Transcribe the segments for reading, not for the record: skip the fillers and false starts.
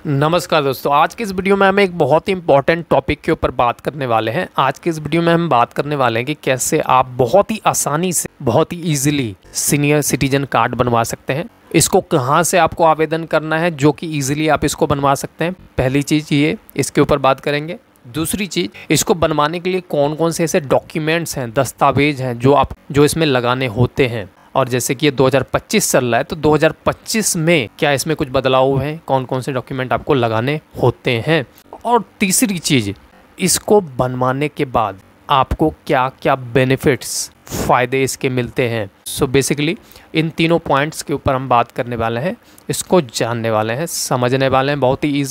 नमस्कार दोस्तों, आज के इस वीडियो में हम एक बहुत ही इंपॉर्टेंट टॉपिक के ऊपर बात करने वाले हैं। आज के इस वीडियो में हम बात करने वाले हैं कि कैसे आप बहुत ही आसानी से, बहुत ही इजीली सीनियर सिटीजन कार्ड बनवा सकते हैं। इसको कहां से आपको आवेदन करना है जो कि इजीली आप इसको बनवा सकते हैं। पहली चीज़ ये, इसके ऊपर बात करेंगे। दूसरी चीज़, इसको बनवाने के लिए कौन कौन से ऐसे डॉक्यूमेंट्स हैं, दस्तावेज हैं जो इसमें लगाने होते हैं। और जैसे कि ये 2025 चल रहा है, तो 2025 में क्या इसमें कुछ बदलाव हुए हैं, कौन कौन से डॉक्यूमेंट आपको लगाने होते हैं। और तीसरी चीज़, इसको बनवाने के बाद आपको क्या क्या बेनिफिट्स, फ़ायदे इसके मिलते हैं। सो बेसिकली इन तीनों पॉइंट्स के ऊपर हम बात करने वाले हैं, इसको जानने वाले हैं, समझने वाले हैं। बहुत ही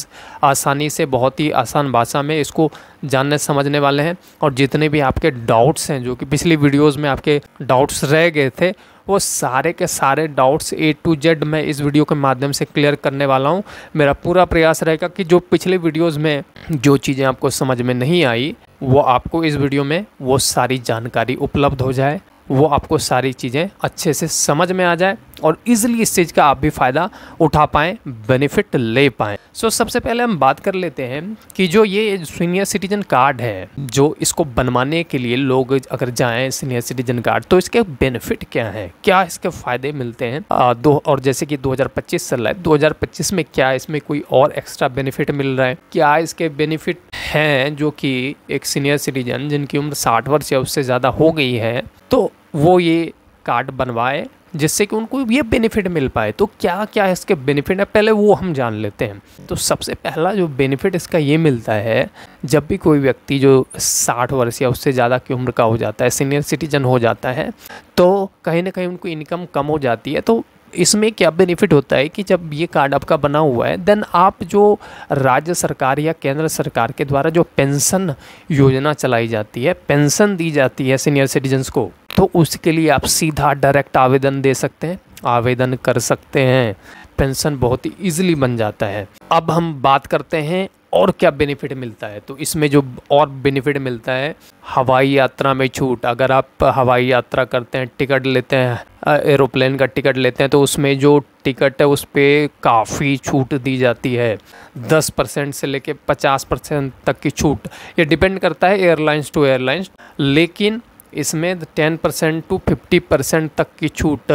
आसानी से, बहुत ही आसान भाषा में इसको जानने समझने वाले हैं। और जितने भी आपके डाउट्स हैं, जो कि पिछली वीडियोस में आपके डाउट्स रह गए थे, वो सारे के सारे डाउट्स A to Z मैं इस वीडियो के माध्यम से क्लियर करने वाला हूँ। मेरा पूरा प्रयास रहेगा कि जो पिछले वीडियोस में जो चीज़ें आपको समझ में नहीं आई, वो आपको इस वीडियो में वो सारी जानकारी उपलब्ध हो जाए, वो आपको सारी चीज़ें अच्छे से समझ में आ जाए और इजीली इस चीज़ का आप भी फ़ायदा उठा पाएँ, बेनिफिट ले पाएँ। सो सबसे पहले हम बात कर लेते हैं कि जो ये सीनियर सिटीजन कार्ड है, जो इसको बनवाने के लिए लोग अगर जाएं सीनियर सिटीजन कार्ड, तो इसके बेनिफिट क्या हैं, क्या इसके फ़ायदे मिलते हैं। और जैसे कि 2025 चल रहा है, 2025 में क्या इसमें कोई और एक्स्ट्रा बेनिफिट मिल रहा है, क्या इसके बेनिफिट हैं जो कि एक सीनियर सिटीजन जिनकी उम्र 60 वर्ष या उससे ज़्यादा हो गई है, तो वो ये कार्ड बनवाए जिससे कि उनको ये बेनिफिट मिल पाए। तो क्या क्या इसके बेनिफिट है, पहले वो हम जान लेते हैं। तो सबसे पहला जो बेनिफिट इसका ये मिलता है, जब भी कोई व्यक्ति जो 60 वर्ष या उससे ज़्यादा की उम्र का हो जाता है, सीनियर सिटीजन हो जाता है, तो कहीं ना कहीं उनको इनकम कम हो जाती है। तो इसमें क्या बेनिफिट होता है कि जब ये कार्ड आपका बना हुआ है, देन आप जो राज्य सरकार या केंद्र सरकार के द्वारा जो पेंशन योजना चलाई जाती है, पेंशन दी जाती है सीनियर सिटीजन्स को, तो उसके लिए आप सीधा डायरेक्ट आवेदन दे सकते हैं, आवेदन कर सकते हैं। पेंशन बहुत ही ईजिली बन जाता है। अब हम बात करते हैं और क्या बेनिफिट मिलता है। तो इसमें जो और बेनिफिट मिलता है, हवाई यात्रा में छूट। अगर आप हवाई यात्रा करते हैं, टिकट लेते हैं, एरोप्लेन का टिकट लेते हैं, तो उसमें जो टिकट है उस पर काफ़ी छूट दी जाती है। 10% से लेके 50% तक की छूट, ये डिपेंड करता है एयरलाइंस टू एयरलाइंस, लेकिन इसमें 10% to 50% तक की छूट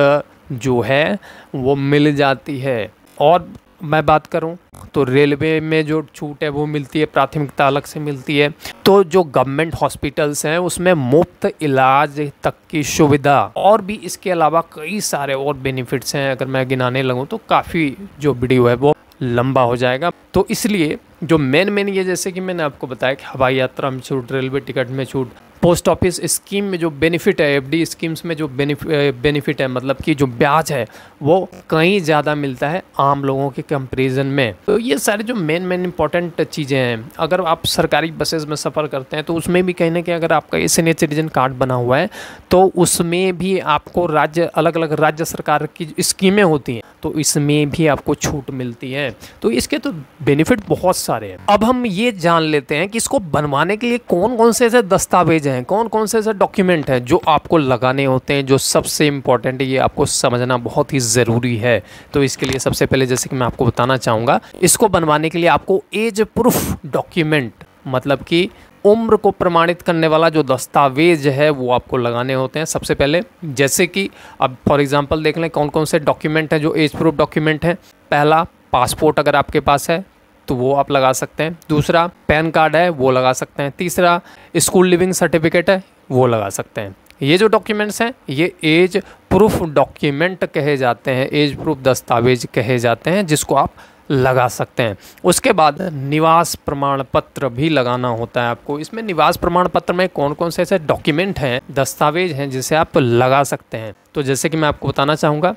जो है वो मिल जाती है। और मैं बात करूं तो रेलवे में जो छूट है वो मिलती है, प्राथमिकता अलग से मिलती है। तो जो गवर्नमेंट हॉस्पिटल्स हैं उसमें मुफ्त इलाज तक की सुविधा, और भी इसके अलावा कई सारे और बेनिफिट्स हैं। अगर मैं गिनाने लगूं तो काफ़ी जो वीडियो है वो लंबा हो जाएगा। तो इसलिए जो मेन ये, जैसे कि मैंने आपको बताया कि हवाई यात्रा में छूट, रेलवे टिकट में छूट, पोस्ट ऑफिस स्कीम में जो बेनिफिट है, FD स्कीम्स में जो बेनिफिट है, मतलब कि जो ब्याज है वो कहीं ज़्यादा मिलता है आम लोगों के कंपैरिजन में। तो ये सारे जो मेन इंपॉर्टेंट चीज़ें हैं। अगर आप सरकारी बसेस में सफ़र करते हैं तो उसमें भी कहीं ना कहीं अगर आपका ये सीनियर सिटीजन कार्ड बना हुआ है, तो उसमें भी आपको अलग अलग राज्य सरकार की स्कीमें होती हैं, तो इसमें भी आपको छूट मिलती है। तो इसके तो बेनिफिट बहुत सारे हैं। अब हम ये जान लेते हैं कि इसको बनवाने के लिए कौन कौन से ऐसे दस्तावेज हैं, कौन कौन से ऐसे डॉक्यूमेंट हैं जो आपको लगाने होते हैं, जो सबसे इम्पोर्टेंट है। ये आपको समझना बहुत ही ज़रूरी है। तो इसके लिए सबसे पहले, जैसे कि मैं आपको बताना चाहूँगा, इसको बनवाने के लिए आपको एज प्रूफ डॉक्यूमेंट, मतलब कि उम्र को प्रमाणित करने वाला जो दस्तावेज है वो आपको लगाने होते हैं सबसे पहले। जैसे कि अब फॉर एग्जांपल देख लें कौन कौन से डॉक्यूमेंट हैं जो एज प्रूफ डॉक्यूमेंट हैं। पहला, पासपोर्ट अगर आपके पास है तो वो आप लगा सकते हैं। दूसरा, पैन कार्ड है वो लगा सकते हैं। तीसरा, स्कूल लिविंग सर्टिफिकेट है वो लगा सकते हैं। ये जो डॉक्यूमेंट्स हैं ये एज प्रूफ डॉक्यूमेंट कहे जाते हैं, एज प्रूफ दस्तावेज कहे जाते हैं, जिसको आप लगा सकते हैं। उसके बाद निवास प्रमाण पत्र भी लगाना होता है आपको। इसमें निवास प्रमाण पत्र में कौन कौन से ऐसे डॉक्यूमेंट हैं, दस्तावेज हैं जिसे आप लगा सकते हैं। तो जैसे कि मैं आपको बताना चाहूँगा,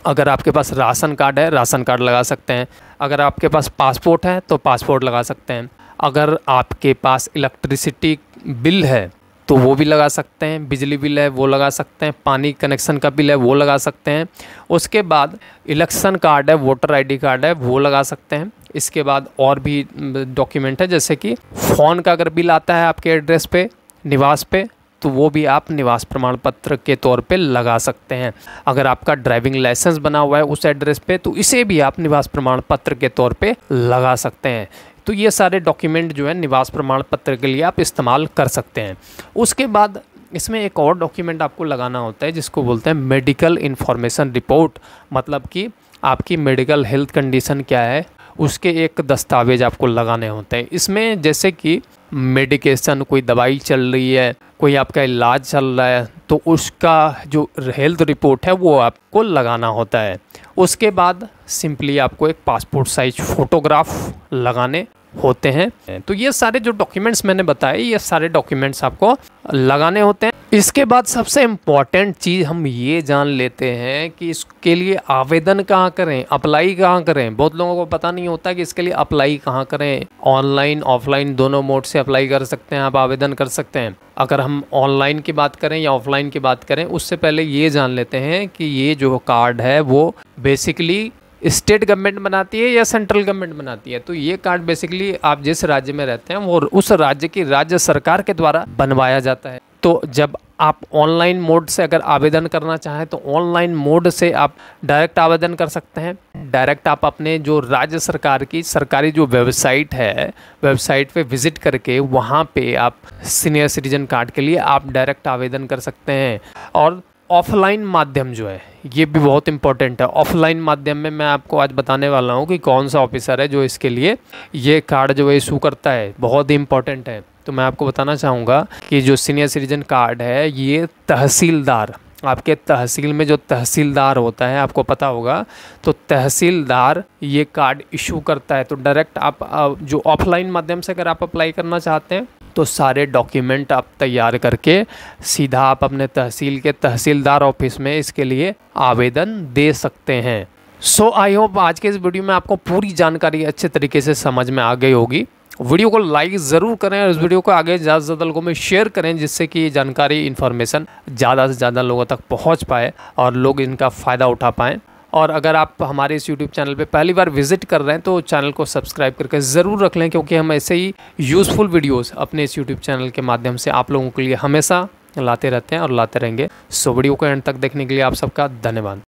अगर आपके पास राशन कार्ड है, राशन कार्ड लगा सकते हैं। अगर आपके पास पासपोर्ट है तो पासपोर्ट लगा सकते हैं। अगर आपके पास इलेक्ट्रिसिटी बिल है तो वो भी लगा सकते हैं, बिजली बिल है वो लगा सकते हैं, पानी कनेक्शन का बिल है वो लगा सकते हैं। उसके बाद इलेक्शन कार्ड है, वोटर ID कार्ड है वो लगा सकते हैं। इसके बाद और भी डॉक्यूमेंट है, जैसे कि फ़ोन का अगर बिल आता है आपके एड्रेस पे, निवास पे, तो वो भी आप निवास प्रमाण पत्र के तौर पे लगा सकते हैं। अगर आपका ड्राइविंग लाइसेंस बना हुआ है उस एड्रेस पे, तो इसे भी आप निवास प्रमाण पत्र के तौर पे लगा सकते हैं। तो ये सारे डॉक्यूमेंट जो है निवास प्रमाण पत्र के लिए आप इस्तेमाल कर सकते हैं। उसके बाद इसमें एक और डॉक्यूमेंट आपको लगाना होता है जिसको बोलते हैं मेडिकल इन्फॉर्मेशन रिपोर्ट। मतलब कि आपकी मेडिकल हेल्थ कंडीशन क्या है, उसके एक दस्तावेज आपको लगाने होते हैं। इसमें जैसे कि मेडिकेशन, कोई दवाई चल रही है, कोई आपका इलाज चल रहा है, तो उसका जो हेल्थ रिपोर्ट है वो आपको लगाना होता है। उसके बाद सिंपली आपको एक पासपोर्ट साइज फ़ोटोग्राफ लगाने होते हैं। तो ये सारे जो डॉक्यूमेंट्स मैंने बताए, ये सारे डॉक्यूमेंट्स आपको लगाने होते हैं। इसके बाद सबसे इम्पॉर्टेंट चीज़ हम ये जान लेते हैं कि इसके लिए आवेदन कहाँ करें, अप्लाई कहाँ करें। बहुत लोगों को पता नहीं होता कि इसके लिए अप्लाई कहाँ करें। ऑनलाइन ऑफलाइन दोनों मोड से अप्लाई कर सकते हैं, आप आवेदन कर सकते हैं। अगर हम ऑनलाइन की बात करें या ऑफलाइन की बात करें, उससे पहले ये जान लेते हैं कि ये जो कार्ड है वो बेसिकली स्टेट गवर्नमेंट बनाती है या सेंट्रल गवर्नमेंट बनाती है। तो ये कार्ड बेसिकली आप जिस राज्य में रहते हैं वो उस राज्य की राज्य सरकार के द्वारा बनवाया जाता है। तो जब आप ऑनलाइन मोड से अगर आवेदन करना चाहें तो ऑनलाइन मोड से आप डायरेक्ट आवेदन कर सकते हैं। डायरेक्ट आप अपने जो राज्य सरकार की सरकारी जो वेबसाइट है, वेबसाइट पे विजिट करके वहाँ पे आप सीनियर सिटीजन कार्ड के लिए आप डायरेक्ट आवेदन कर सकते हैं। और ऑफलाइन माध्यम जो है ये भी बहुत इंपॉर्टेंट है। ऑफलाइन माध्यम में मैं आपको आज बताने वाला हूँ कि कौन सा ऑफिसर है जो इसके लिए ये कार्ड जो है इशू करता है, बहुत ही इंपॉर्टेंट है। तो मैं आपको बताना चाहूँगा कि जो सीनियर सिटीजन कार्ड है ये तहसीलदार, आपके तहसील में जो तहसीलदार होता है, आपको पता होगा, तो तहसीलदार ये कार्ड इशू करता है। तो डायरेक्ट आप जो ऑफलाइन माध्यम से अगर आप अप्लाई करना चाहते हैं तो सारे डॉक्यूमेंट आप तैयार करके सीधा आप अपने तहसील के तहसीलदार ऑफिस में इसके लिए आवेदन दे सकते हैं। सो आई होप आज के इस वीडियो में आपको पूरी जानकारी अच्छे तरीके से समझ में आ गई होगी। वीडियो को लाइक ज़रूर करें और इस वीडियो को आगे ज़्यादा से ज़्यादा लोगों में शेयर करें, जिससे कि ये जानकारी इन्फॉर्मेशन ज़्यादा से ज़्यादा लोगों तक पहुंच पाए और लोग इनका फ़ायदा उठा पाएँ। और अगर आप हमारे इस YouTube चैनल पे पहली बार विजिट कर रहे हैं तो चैनल को सब्सक्राइब करके ज़रूर रख लें, क्योंकि हम ऐसे ही यूज़फुल वीडियोस अपने इस YouTube चैनल के माध्यम से आप लोगों के लिए हमेशा लाते रहते हैं और लाते रहेंगे। सो वीडियो को एंड तक देखने के लिए आप सबका धन्यवाद।